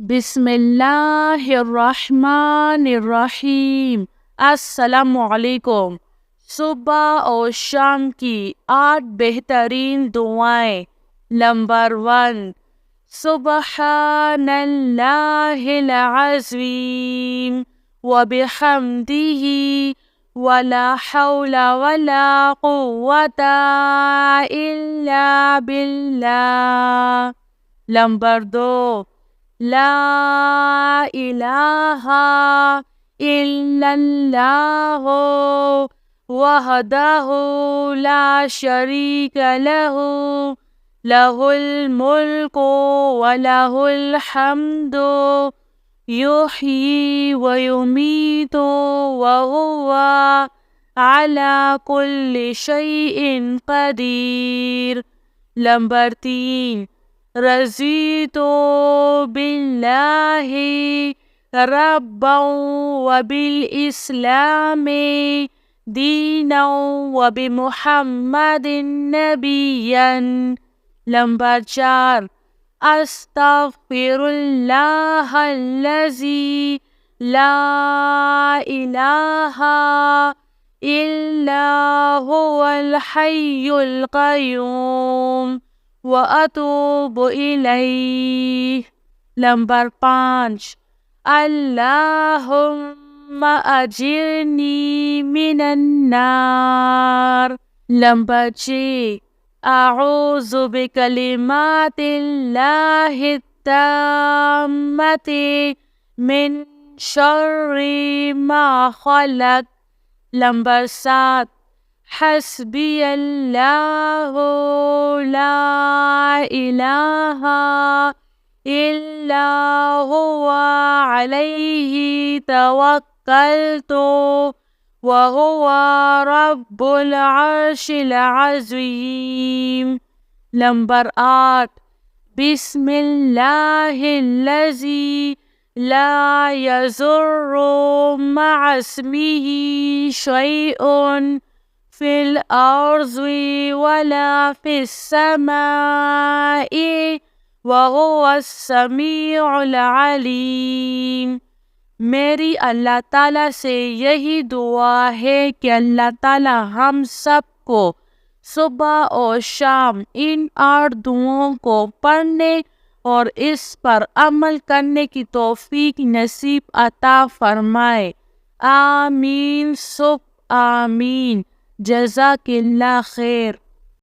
بسم اللہ الرحمن الرحیم۔ السلام علیکم۔ صبح اور شام کی 8 بہترین دعائیں۔ نمبر 1، سبحان اللہ العظیم وبحمدہ ولا حول ولا قوة الا باللہ۔ نمبر 2، لا الہ الا اللہ وحدہ لا شریک لہ لہ الملک ولہ الحمد یحیی ویمیت وہو علی کل شیء قدیر۔ نمبر 3، رضیت باللہ ربا وبالاسلام دینا وبمحمد نبیا۔ نمبر 4، استغفر اللہ الذی لا الہ الا هو الحی القیوم وَأَتُوبُ إِلَيْهِ۔ نمبر 5، اللہم اجرنی من النار۔ نمبر 6، اعوذ بکلمات اللہ التامۃ من شر ما خلق۔ نمبر 7، حسبی اللہ لا الہ الا هو علیہ توکلت وہو رب العرش العظیم۔ نمبر 8، بسم اللہ الذی لا یضر مع اسمہ شیء فی الارض ولا فی السماء وہو السمیع العلیم۔ میری اللہ تعالیٰ سے یہی دعا ہے کہ اللہ تعالیٰ ہم سب کو صبح اور شام ان 8 دعاؤں کو پڑھنے اور اس پر عمل کرنے کی توفیق نصیب عطا فرمائے۔ آمین ثم آمین۔ جزاک اللہ خیر۔